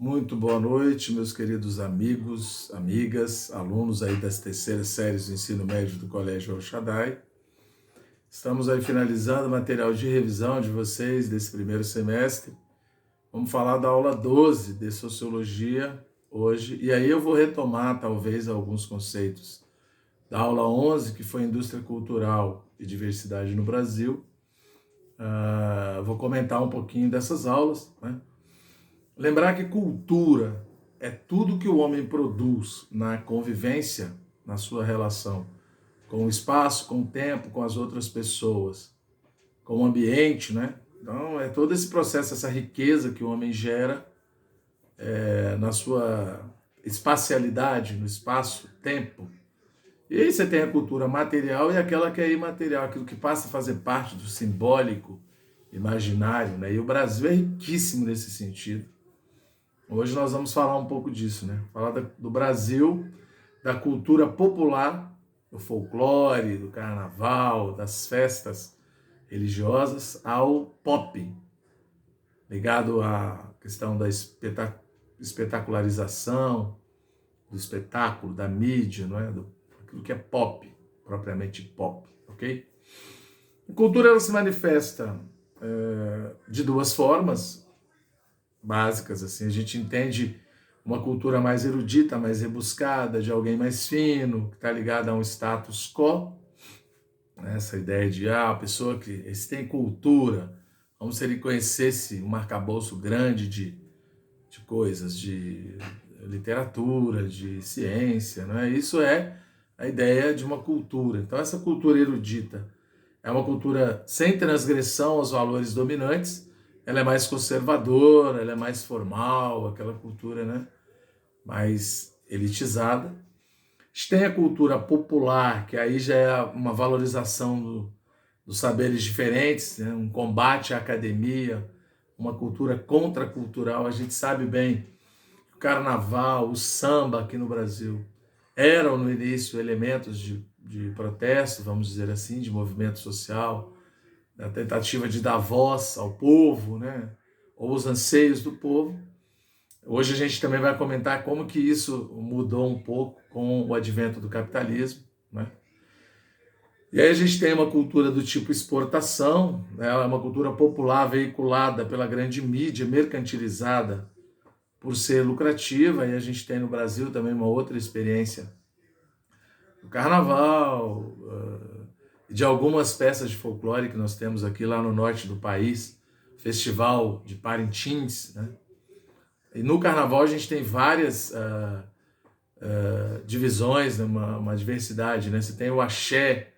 Muito boa noite, meus queridos amigos, amigas, alunos aí das terceiras séries do ensino médio do Colégio El Shaddai. Estamos aí finalizando o material de revisão de vocês desse primeiro semestre. Vamos falar da aula 12 de Sociologia hoje, e aí eu vou retomar talvez alguns conceitos da aula 11, que foi Indústria Cultural e Diversidade no Brasil. Vou comentar um pouquinho dessas aulas, né? Lembrar que cultura é tudo que o homem produz na convivência, na sua relação com o espaço, com o tempo, com as outras pessoas, com o ambiente, né? Então, é todo esse processo, essa riqueza que o homem gera na sua espacialidade, no espaço-tempo. E aí você tem a cultura material e aquela que é imaterial, aquilo que passa a fazer parte do simbólico, imaginário, né? E o Brasil é riquíssimo nesse sentido. Hoje nós vamos falar um pouco disso, né? Falar do Brasil, da cultura popular, do folclore, do carnaval, das festas religiosas, ao pop, ligado à questão da espetacularização, do espetáculo, da mídia, não é? Aquilo que é pop, propriamente pop, ok? A cultura ela se manifesta de duas formas básicas, assim, a gente entende uma cultura mais erudita, mais rebuscada, de alguém mais fino, que está ligada a um status quo, né? Essa ideia de, a pessoa que esse tem cultura, como se ele conhecesse um arcabouço grande de coisas, de literatura, de ciência, né? Isso é a ideia de uma cultura. Então, essa cultura erudita é uma cultura sem transgressão aos valores dominantes, ela é mais conservadora, ela é mais formal, aquela cultura, né, mais elitizada. A gente tem a cultura popular, que aí já é uma valorização dos saberes diferentes, né, um combate à academia, uma cultura contracultural. A gente sabe bem que o carnaval, o samba aqui no Brasil eram no início elementos de protesto, vamos dizer assim, de movimento social, a tentativa de dar voz ao povo, né? Ou os anseios do povo. Hoje a gente também vai comentar como que isso mudou um pouco com o advento do capitalismo, né? E aí a gente tem uma cultura do tipo exportação, né? Ela é uma cultura popular veiculada pela grande mídia, mercantilizada por ser lucrativa, e a gente tem no Brasil também uma outra experiência do carnaval, de algumas peças de folclore que nós temos aqui lá no norte do país, Festival de Parintins, né? E no carnaval a gente tem várias divisões, né? uma diversidade, né? Você tem o axé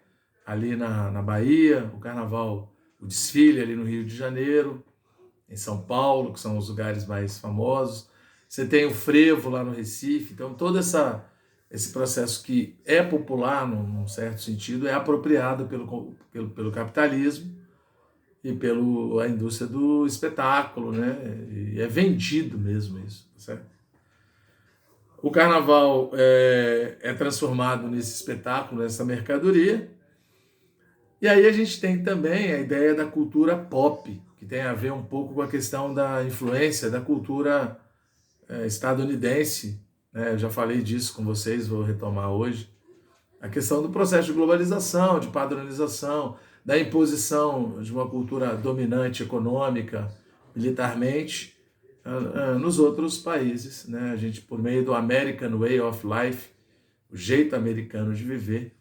ali na Bahia, o carnaval, o desfile ali no Rio de Janeiro, em São Paulo, que são os lugares mais famosos. Você tem o frevo lá no Recife. Então todo esse processo que é popular, num certo sentido, é apropriado pelo capitalismo e pela indústria do espetáculo, né? E é vendido mesmo isso, tá certo? O carnaval é transformado nesse espetáculo, nessa mercadoria. E aí a gente tem também a ideia da cultura pop, que tem a ver um pouco com a questão da influência da cultura estadunidense, né? Eu já falei disso com vocês, vou retomar hoje. A questão do processo de globalização, de padronização, da imposição de uma cultura dominante econômica, militarmente, nos outros países, né? A gente, por meio do American Way of Life, o jeito americano de viver,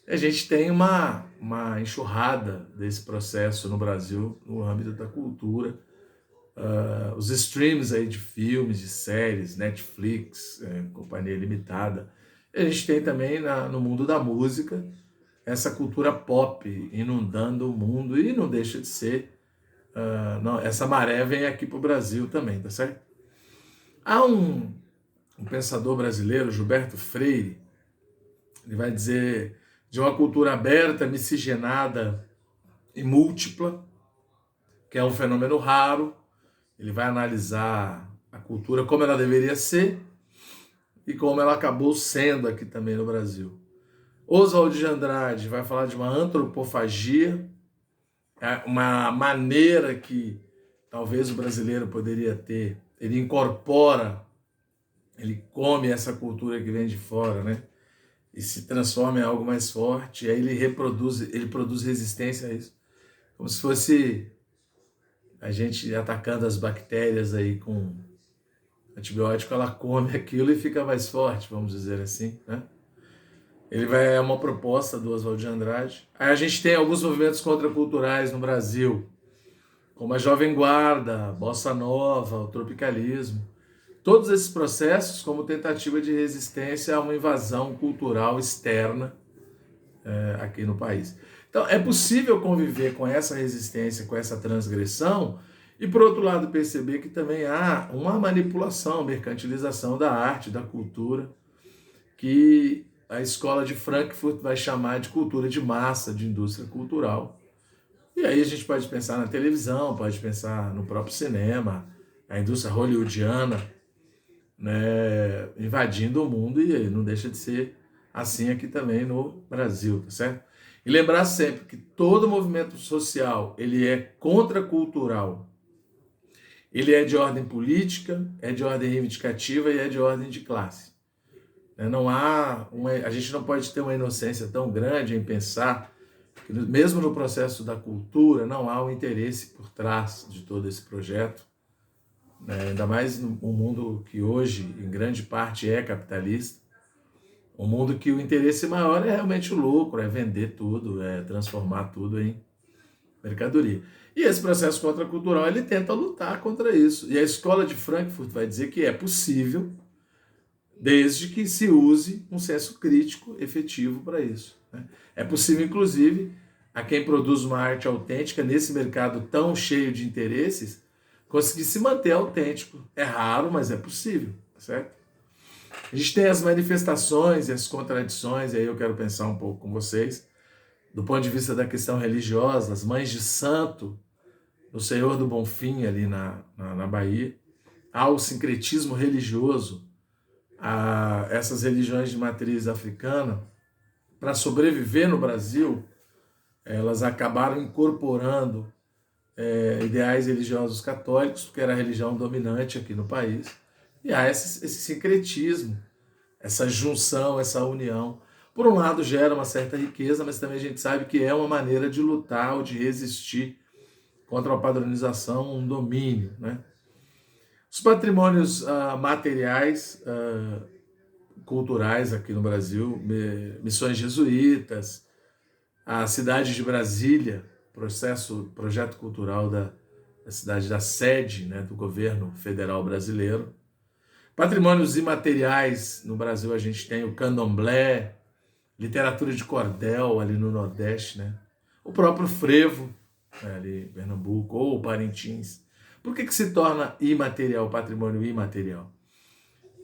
a gente tem uma enxurrada desse processo no Brasil, no âmbito da cultura. Os streams aí de filmes, de séries, Netflix, Companhia Limitada. E a gente tem também no mundo da música essa cultura pop inundando o mundo, e não deixa de ser. Não, essa maré vem aqui para o Brasil também, tá certo? Há um pensador brasileiro, Gilberto Freire, ele vai dizer de uma cultura aberta, miscigenada e múltipla, que é um fenômeno raro. Ele vai analisar a cultura como ela deveria ser e como ela acabou sendo aqui também no Brasil. Oswald de Andrade vai falar de uma antropofagia, uma maneira que talvez o brasileiro poderia ter ele incorpora, ele come essa cultura que vem de fora, né? E se transforma em algo mais forte, e aí ele produz resistência a isso. Como se fosse a gente atacando as bactérias aí com antibiótico, ela come aquilo e fica mais forte, vamos dizer assim, né? É uma proposta do Oswald de Andrade. Aí a gente tem alguns movimentos contraculturais no Brasil, como a Jovem Guarda, a Bossa Nova, o tropicalismo. Todos esses processos como tentativa de resistência a uma invasão cultural externa aqui no país. Então, é possível conviver com essa resistência, com essa transgressão, e, por outro lado, perceber que também há uma manipulação, mercantilização da arte, da cultura, que a escola de Frankfurt vai chamar de cultura de massa, de indústria cultural. E aí a gente pode pensar na televisão, pode pensar no próprio cinema, a indústria hollywoodiana, né, invadindo o mundo, e não deixa de ser assim aqui também no Brasil, tá certo? E lembrar sempre que todo movimento social, ele é contracultural. Ele é de ordem política, é de ordem reivindicativa e é de ordem de classe. Não há a gente não pode ter uma inocência tão grande em pensar que, mesmo no processo da cultura, não há um interesse por trás de todo esse projeto, né? Ainda mais num mundo que hoje, em grande parte, é capitalista, um mundo que o interesse maior é realmente o lucro, é vender tudo, é transformar tudo em mercadoria. E esse processo contracultural, ele tenta lutar contra isso. E a escola de Frankfurt vai dizer que é possível, desde que se use um senso crítico efetivo para isso, né? É possível, inclusive, a quem produz uma arte autêntica nesse mercado tão cheio de interesses, conseguir se manter autêntico. É raro, mas é possível, certo? A gente tem as manifestações e as contradições, e aí eu quero pensar um pouco com vocês, do ponto de vista da questão religiosa, as mães de santo, no Senhor do Bonfim, ali na Bahia, há o sincretismo religioso, a essas religiões de matriz africana, para sobreviver no Brasil, elas acabaram incorporando ideais religiosos católicos, porque era a religião dominante aqui no país. E há esse sincretismo, essa junção, essa união. Por um lado, gera uma certa riqueza, mas também a gente sabe que é uma maneira de lutar ou de resistir contra uma padronização, um domínio, né? Os patrimônios materiais, culturais aqui no Brasil, missões jesuítas, a cidade de Brasília, projeto cultural da cidade, da sede, né, do governo federal brasileiro. Patrimônios imateriais, no Brasil a gente tem o candomblé, literatura de cordel ali no Nordeste, né? O próprio frevo, né, ali em Pernambuco, ou Parintins. Por que se torna imaterial, patrimônio imaterial?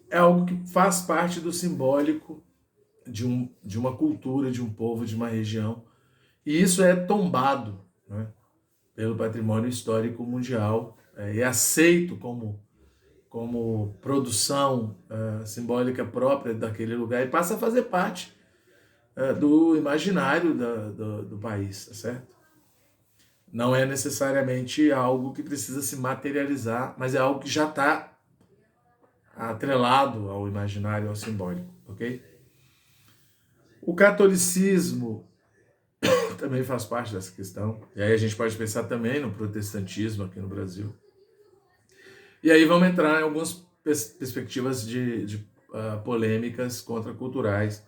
É algo que faz parte do simbólico de uma cultura, de um povo, de uma região. E isso é tombado, né, pelo patrimônio histórico mundial, é aceito como produção simbólica própria daquele lugar e passa a fazer parte do imaginário do país, tá certo? Não é necessariamente algo que precisa se materializar, mas é algo que já está atrelado ao imaginário, ao simbólico, ok? O catolicismo também faz parte dessa questão. E aí a gente pode pensar também no protestantismo aqui no Brasil. E aí vamos entrar em algumas perspectivas de polêmicas contraculturais,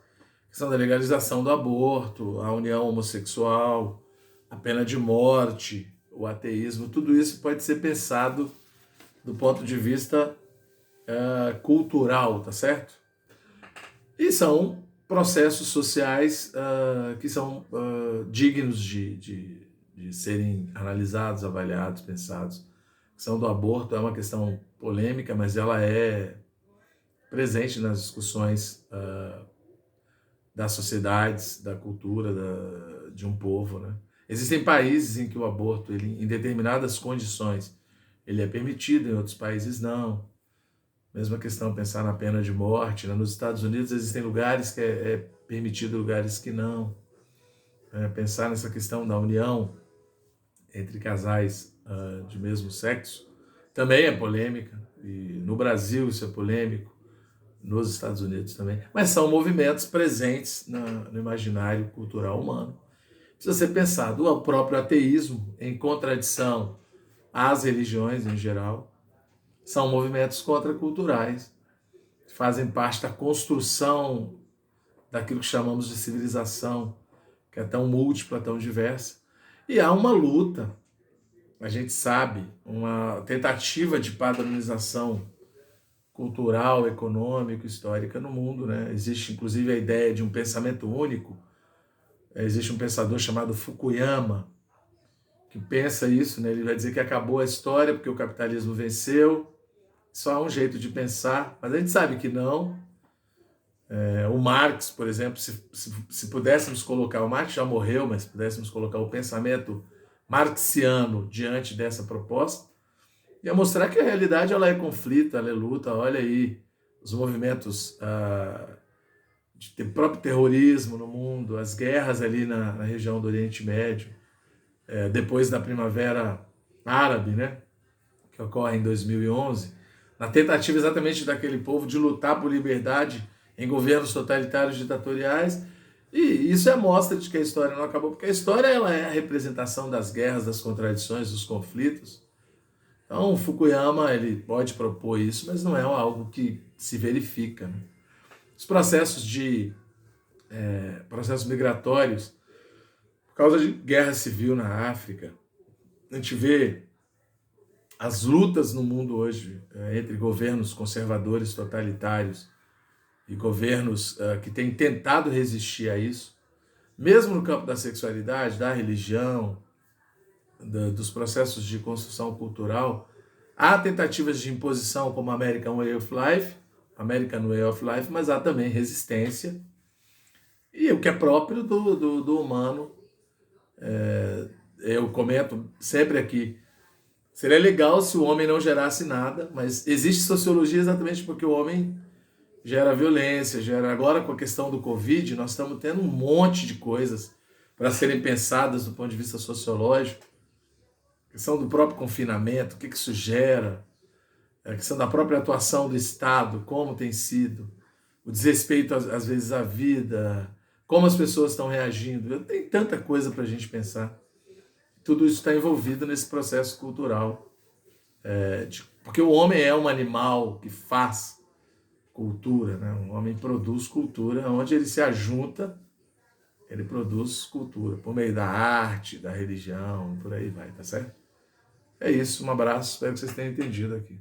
que são da legalização do aborto, a união homossexual, a pena de morte, o ateísmo. Tudo isso pode ser pensado do ponto de vista cultural, tá certo? E são processos sociais que são dignos de serem analisados, avaliados, pensados. A questão do aborto é uma questão polêmica, mas ela é presente nas discussões das sociedades, da cultura de um povo, né? Existem países em que o aborto, em determinadas condições, ele é permitido, em outros países não. Mesma questão, pensar na pena de morte, né? Nos Estados Unidos existem lugares que é permitido, lugares que não. Pensar nessa questão da união entre casais de mesmo sexo, também é polêmica, e no Brasil isso é polêmico, nos Estados Unidos também, mas são movimentos presentes no imaginário cultural humano. Se você pensar do próprio ateísmo, em contradição às religiões em geral, são movimentos contraculturais, que fazem parte da construção daquilo que chamamos de civilização, que é tão múltipla, tão diversa. E há uma luta, a gente sabe, uma tentativa de padronização cultural, econômica, histórica no mundo, né? Existe inclusive a ideia de um pensamento único. Existe um pensador chamado Fukuyama que pensa isso, né? Ele vai dizer que acabou a história porque o capitalismo venceu. Só há um jeito de pensar, mas a gente sabe que não. O Marx, por exemplo, se pudéssemos colocar, o Marx já morreu, mas se pudéssemos colocar o pensamento marxiano diante dessa proposta, ia mostrar que a realidade ela é conflito, ela é luta. Olha aí os movimentos de próprio terrorismo no mundo, as guerras ali na região do Oriente Médio, depois da Primavera Árabe, né, que ocorre em 2011, na tentativa exatamente daquele povo de lutar por liberdade em governos totalitários ditatoriais. E isso é mostra de que a história não acabou, porque a história ela é a representação das guerras, das contradições, dos conflitos. Então, Fukuyama ele pode propor isso, mas não é algo que se verifica, né? Os processos migratórios, por causa de guerra civil na África, a gente vê as lutas no mundo hoje entre governos conservadores totalitários e governos que têm tentado resistir a isso, mesmo no campo da sexualidade, da religião, dos processos de construção cultural. Há tentativas de imposição como American Way of Life, mas há também resistência. E o que é próprio do humano, eu comento sempre aqui, seria legal se o homem não gerasse nada, mas existe sociologia exatamente porque o homem gera violência, agora com a questão do Covid, nós estamos tendo um monte de coisas para serem pensadas do ponto de vista sociológico, a questão do próprio confinamento, o que isso gera, a questão da própria atuação do Estado, como tem sido, o desrespeito às vezes à vida, como as pessoas estão reagindo. Tem tanta coisa para a gente pensar. Tudo isso está envolvido nesse processo cultural, porque o homem é um animal que faz cultura, né? O homem produz cultura, onde ele se ajunta, ele produz cultura, por meio da arte, da religião, por aí vai, tá certo? É isso, um abraço, espero que vocês tenham entendido aqui.